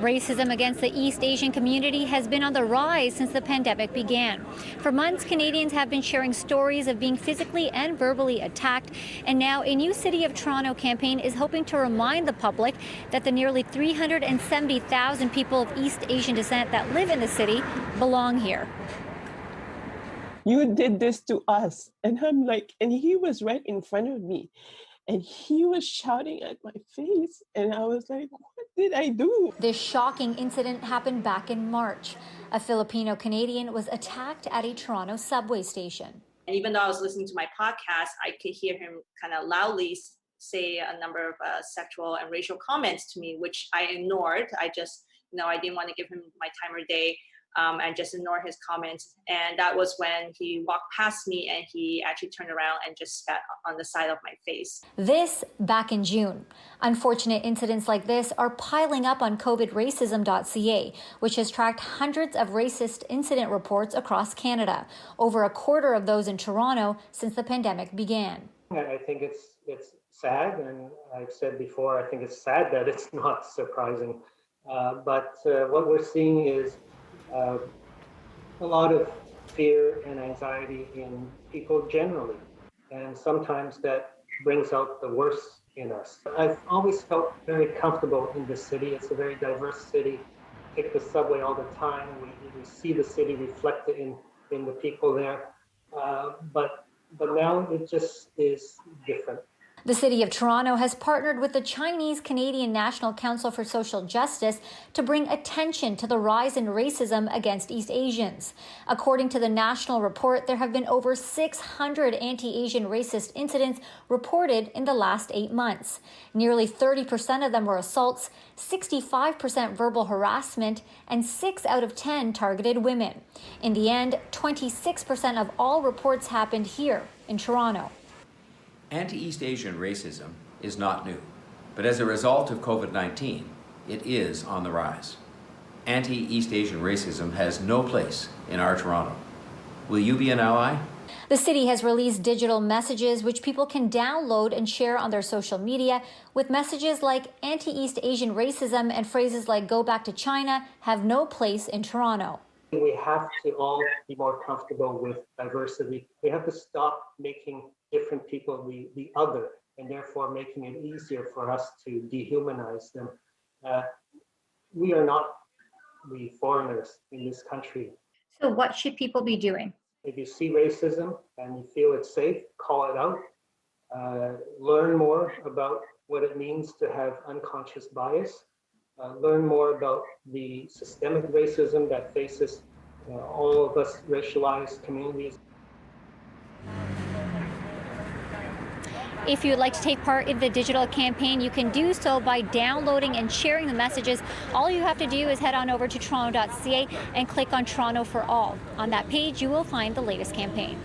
Racism against the East Asian community has been on the rise since the pandemic began. For months, Canadians have been sharing stories of being physically and verbally attacked, and now a new City of Toronto campaign is hoping to remind the public that the nearly 370,000 people of East Asian descent that live in the city belong here. You did this to us. And I'm like, and he was right in front of me. And he was shouting at my face. And I was like, what did I do? This shocking incident happened back in March. A Filipino Canadian was attacked at a Toronto subway station. And even though I was listening to my podcast, I could hear him kind of loudly say a number of sexual and racial comments to me, which I ignored. I just, I didn't want to give him my time or day. And just ignore his comments. And that was when he walked past me and he actually turned around and just spat on the side of my face. This back in June. Unfortunate incidents like this are piling up on covidracism.ca, which has tracked hundreds of racist incident reports across Canada, over a quarter of those in Toronto since the pandemic began. I think it's sad, and I've said before, I think it's sad that it's not surprising. But what we're seeing is a lot of fear and anxiety in people generally, and sometimes that brings out the worst in us. I've always felt very comfortable in this city. It's a very diverse city. Take the subway all the time. We see the city reflected in the people there, but now it just is different. The City of Toronto has partnered with the Chinese-Canadian National Council for Social Justice to bring attention to the rise in racism against East Asians. According to the national report, there have been over 600 anti-Asian racist incidents reported in the last 8 months. Nearly 30% of them were assaults, 65% verbal harassment, and 6 out of 10 targeted women. In the end, 26% of all reports happened here in Toronto. Anti-East Asian racism is not new, but as a result of COVID-19, it is on the rise. Anti-East Asian racism has no place in our Toronto. Will you be an ally? The city has released digital messages which people can download and share on their social media, with messages like anti-East Asian racism and phrases like "go back to China" have no place in Toronto. We have to all be more comfortable with diversity. We have to stop making different people the other, and therefore making it easier for us to dehumanize them. We are not the foreigners in this country. So what should people be doing? If you see racism and you feel it's safe, call it out. Learn more about what it means to have unconscious bias. Learn more about the systemic racism that faces all of us racialized communities. If you would like to take part in the digital campaign, you can do so by downloading and sharing the messages. All you have to do is head on over to toronto.ca and click on Toronto for All. On that page, you will find the latest campaign.